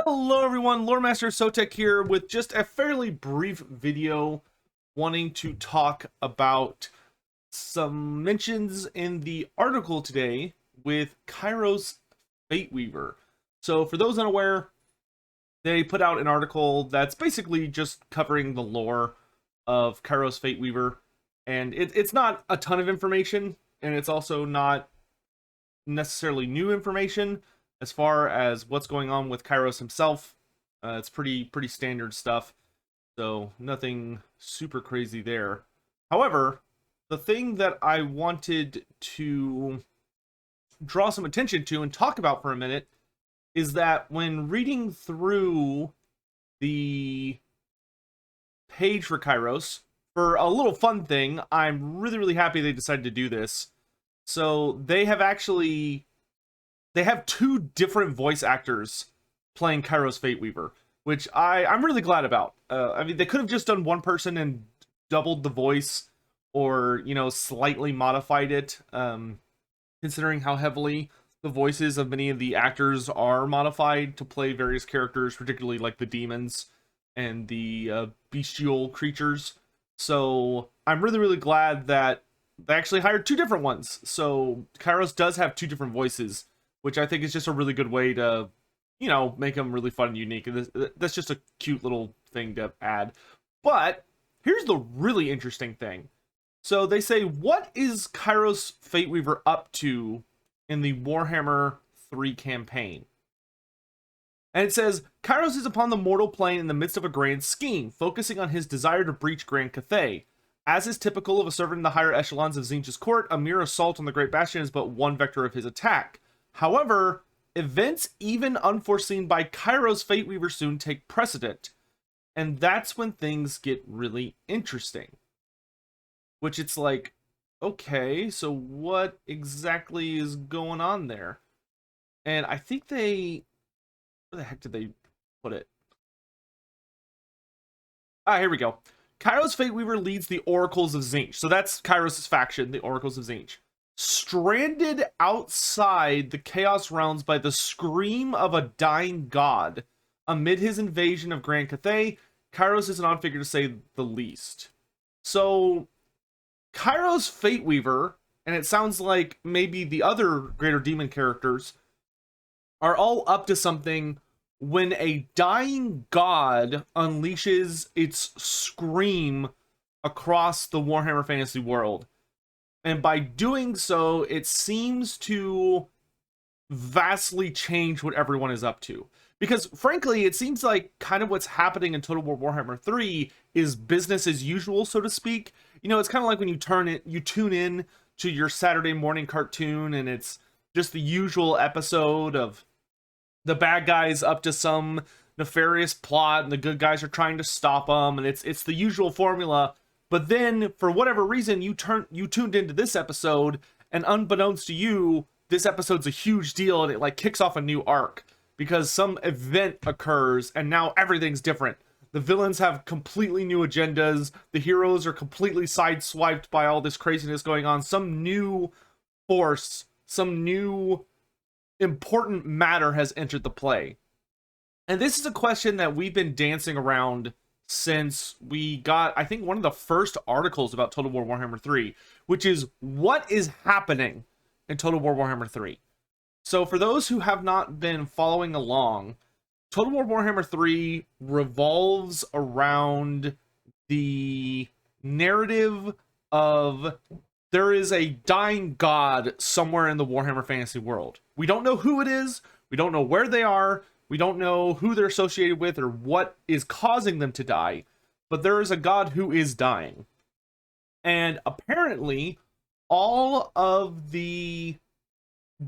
Hello everyone, Loremaster Sotek here with just a fairly brief video wanting to talk about some mentions in the article today with Kairos Fateweaver. So for those unaware, they put out an article that's basically just covering the lore of Kairos Fateweaver, and it's not a ton of information, and it's also not necessarily new information as far as what's going on with Kairos himself. It's pretty standard stuff, so nothing super crazy there. However, the thing that I wanted to draw some attention to and talk about for a minute is that when reading through the page for Kairos, for a little fun thing, I'm really happy they decided to do this. So they have two different voice actors playing Kairos Fateweaver, which I'm really glad about. I mean, they could have just done one person and doubled the voice, or, you know, slightly modified it, considering how heavily the voices of many of the actors are modified to play various characters, particularly like the demons and the bestial creatures. So I'm really glad that they actually hired two different ones. So Kairos does have two different voices, which I think is just a really good way to, you know, make them really fun and unique. And that's just a cute little thing to add. But here's the really interesting thing. So they say, what is Kairos Fateweaver up to in the Warhammer 3 campaign? And it says, Kairos is upon the mortal plane in the midst of a grand scheme, focusing on his desire to breach Grand Cathay. As is typical of a servant in the higher echelons of Tzeentch's court, a mere assault on the Great Bastion is but one vector of his attack. However, events even unforeseen by Kairos Fateweaver soon take precedent. And that's when things get really interesting. Which it's like, okay, so what exactly is going on there? And I think where the heck did they put it? Here we go. Kairos Fateweaver leads the Oracles of Tzeentch. So that's Kairos' faction, the Oracles of Tzeentch. Stranded outside the Chaos Realms by the scream of a dying god. Amid his invasion of Grand Cathay, Kairos is an odd figure to say the least. So, Kairos Fateweaver, and it sounds like maybe the other Greater Demon characters, are all up to something when a dying god unleashes its scream across the Warhammer Fantasy world. And by doing so, it seems to vastly change what everyone is up to. Because frankly, it seems like kind of what's happening in Total War Warhammer 3 is business as usual, so to speak. You know, it's kind of like when you tune in to your Saturday morning cartoon, and it's just the usual episode of the bad guys up to some nefarious plot, and the good guys are trying to stop them, and it's the usual formula. But then, for whatever reason, you tuned into this episode, and unbeknownst to you, this episode's a huge deal, and it like kicks off a new arc because some event occurs, and now everything's different. The villains have completely new agendas. The heroes are completely sideswiped by all this craziness going on. Some new force, some new important matter has entered the play. And this is a question that we've been dancing around since we got, I think, one of the first articles about Total War Warhammer 3, which is, what is happening in Total War Warhammer 3? So for those who have not been following along, Total War Warhammer 3 revolves around the narrative of there is a dying god somewhere in the Warhammer Fantasy world. We don't know who it is, we don't know where they are, we don't know who they're associated with or what is causing them to die, but there is a god who is dying. And apparently, all of the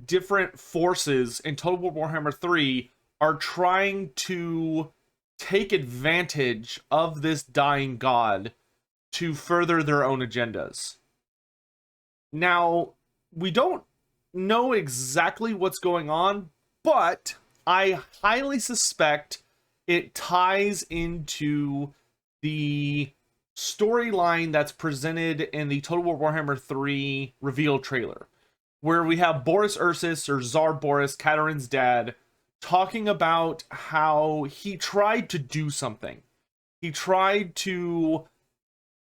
different forces in Total War Warhammer 3 are trying to take advantage of this dying god to further their own agendas. Now, we don't know exactly what's going on, but I highly suspect it ties into the storyline that's presented in the Total War Warhammer 3 reveal trailer, where we have Boris Ursus, or Tsar Boris, Katarin's dad, talking about how he tried to do something. He tried to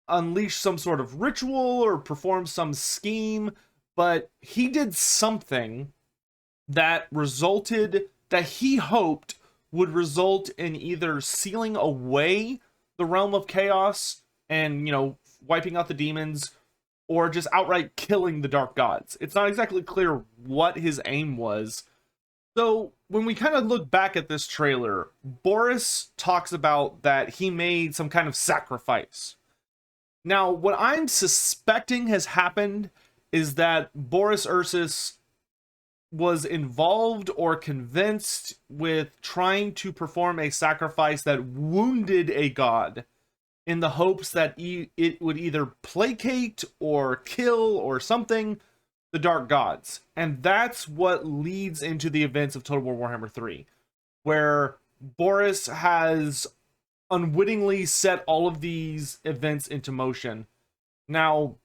unleash some sort of ritual or perform some scheme, but he did something that resulted, that he hoped would result in either sealing away the realm of chaos and, wiping out the demons, or just outright killing the dark gods. It's not exactly clear what his aim was. So when we kind of look back at this trailer, Boris talks about that he made some kind of sacrifice. Now, what I'm suspecting has happened is that Boris Ursus was involved or convinced with trying to perform a sacrifice that wounded a god in the hopes that it would either placate or kill or something the dark gods. And that's what leads into the events of Total War Warhammer 3, where Boris has unwittingly set all of these events into motion. Now,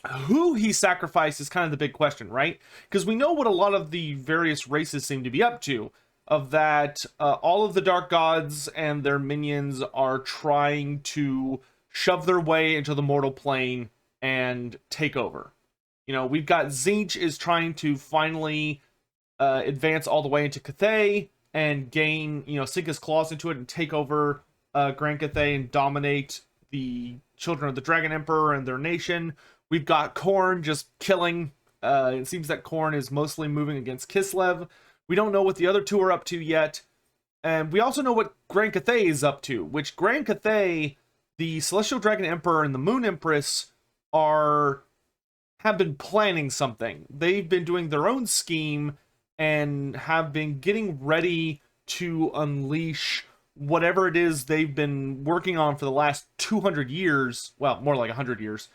who he sacrificed is kind of the big question, right? Because we know what a lot of the various races seem to be up to, of that all of the dark gods and their minions are trying to shove their way into the mortal plane and take over. We've got Tzeentch is trying to finally advance all the way into Cathay and gain, sink his claws into it and take over Grand Cathay and dominate the Children of the Dragon Emperor and their nation. We've got Khorne just killing. It seems that Khorne is mostly moving against Kislev. We don't know what the other two are up to yet. And we also know what Grand Cathay is up to, which Grand Cathay, the Celestial Dragon Emperor and the Moon Empress have been planning something. They've been doing their own scheme and have been getting ready to unleash whatever it is they've been working on for the last 200 years. Well, more like 100 years.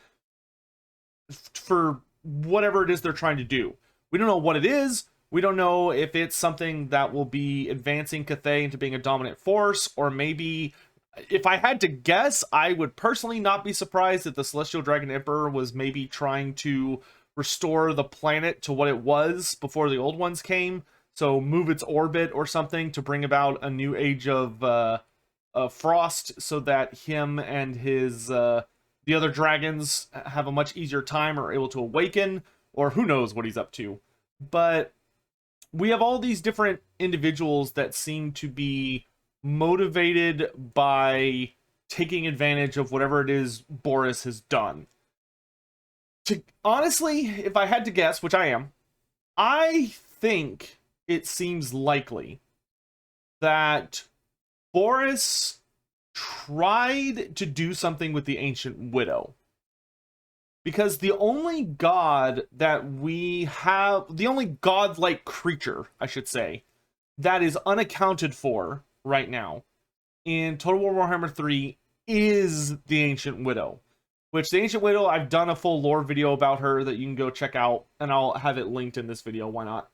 For whatever it is they're trying to do. We don't know what it is. We don't know if it's something that will be advancing Cathay into being a dominant force, or maybe, if I had to guess, I would personally not be surprised if the Celestial Dragon Emperor was maybe trying to restore the planet to what it was before the old ones came. So move its orbit or something to bring about a new age of frost, so that him and his the other dragons have a much easier time or are able to awaken, or who knows what he's up to. But we have all these different individuals that seem to be motivated by taking advantage of whatever it is Boris has done. Honestly, if I had to guess, which I am, I think it seems likely that Boris tried to do something with the Ancient Widow. Because the only god that we have, the only godlike creature, I should say, that is unaccounted for right now in Total War Warhammer 3 is the Ancient Widow. Which, the Ancient Widow, I've done a full lore video about her that you can go check out, and I'll have it linked in this video, why not?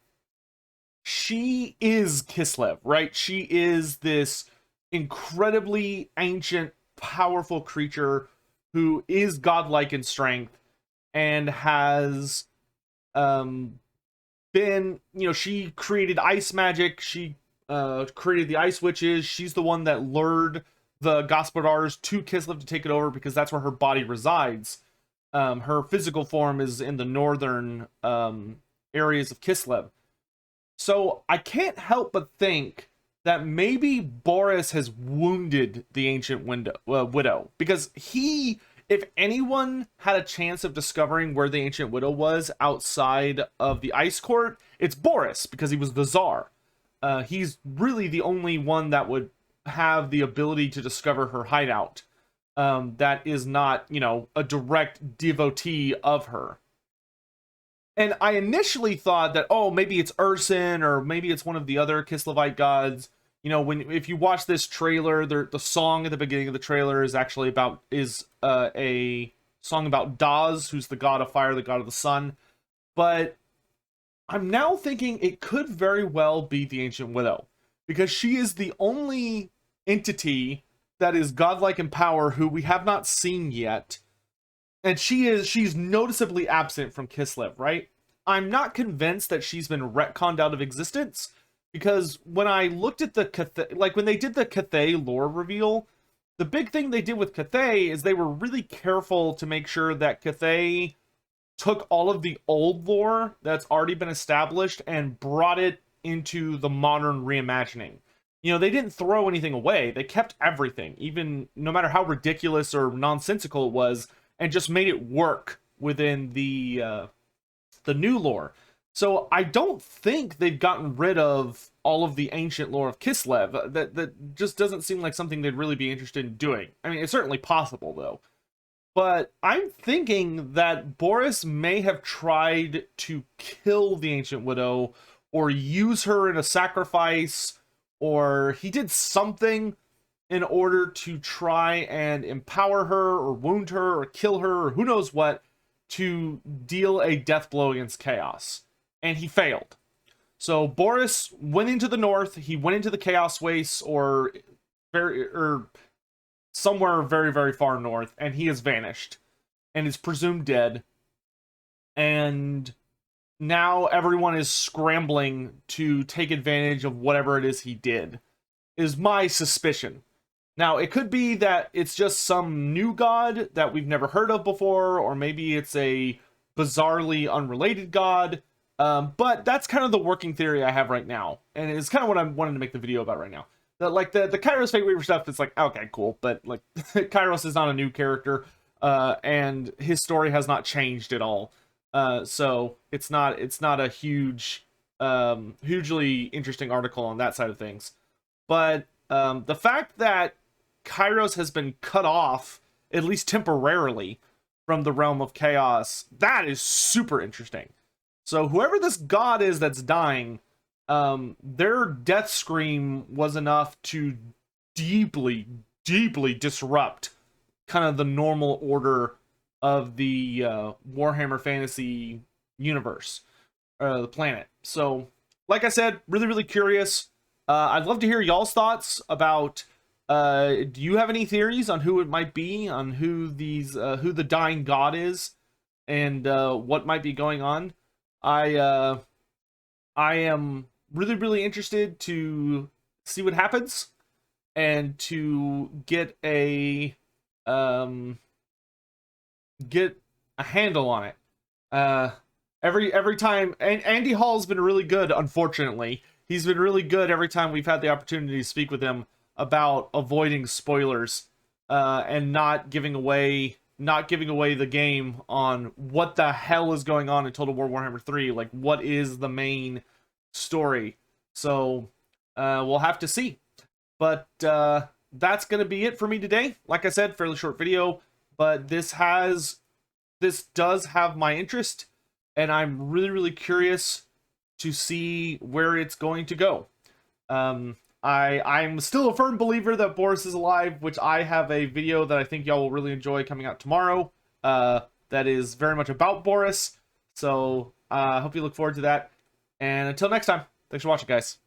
She is Kislev, right? She is this incredibly ancient, powerful creature who is godlike in strength and has been, she created ice magic. She created the ice witches. She's the one that lured the Gospodars to Kislev to take it over because that's where her body resides. Her physical form is in the northern areas of Kislev. So I can't help but think that maybe Boris has wounded the Ancient Widow, because he, if anyone had a chance of discovering where the Ancient Widow was outside of the Ice Court, it's Boris, because he was the Tsar. He's really the only one that would have the ability to discover her hideout. That is not, a direct devotee of her. And I initially thought that, maybe it's Ursun, or maybe it's one of the other Kislevite gods. If you watch this trailer, the song at the beginning of the trailer is actually a song about Daz, who's the god of fire, the god of the sun. But I'm now thinking it could very well be the Ancient Widow, because she is the only entity that is godlike in power who we have not seen yet. And she's noticeably absent from Kislev, right? I'm not convinced that she's been retconned out of existence, because when I looked at the Cathay, like when they did the Cathay lore reveal, the big thing they did with Cathay is they were really careful to make sure that Cathay took all of the old lore that's already been established and brought it into the modern reimagining. You know, they didn't throw anything away. They kept everything, even no matter how ridiculous or nonsensical it was, and just made it work within the new lore. So I don't think they've gotten rid of all of the ancient lore of Kislev. That just doesn't seem like something they'd really be interested in doing. I mean, it's certainly possible, though. But I'm thinking that Boris may have tried to kill the Ancient Widow, or use her in a sacrifice, or he did something in order to try and empower her, or wound her, or kill her, or who knows what, to deal a death blow against Chaos. And he failed. So Boris went into the north, he went into the Chaos Wastes, or somewhere very, very far north, and he has vanished and is presumed dead. And now everyone is scrambling to take advantage of whatever it is he did, is my suspicion. Now, it could be that it's just some new god that we've never heard of before, or maybe it's a bizarrely unrelated god. But that's kind of the working theory I have right now, and it's kind of what I'm wanting to make the video about right now. Like the Kairos Fate Weaver stuff, it's like, okay, cool, but like Kairos is not a new character, and his story has not changed at all. So it's not a hugely interesting article on that side of things. But the fact that Kairos has been cut off, at least temporarily, from the realm of chaos, that is super interesting. So whoever this god is that's dying, their death scream was enough to deeply, deeply disrupt kind of the normal order of the Warhammer Fantasy universe, the planet. So, like I said, really, really curious. I'd love to hear y'all's thoughts about, do you have any theories on who it might be, on who the Dying God is, and what might be going on? I am really, really interested to see what happens, and to get a handle on it. Every time, and Andy Hall's been really good. Unfortunately, he's been really good every time we've had the opportunity to speak with him about avoiding spoilers, and not giving away the game on what the hell is going on in Total War Warhammer 3. Like, what is the main story? So we'll have to see. But that's gonna be it for me today. Like I said, fairly short video, but this does have my interest, and I'm really, really curious to see where it's going to go. I'm still a firm believer that Boris is alive, which I have a video that I think y'all will really enjoy coming out tomorrow, that is very much about Boris. So I hope you look forward to that. And until next time, thanks for watching, guys.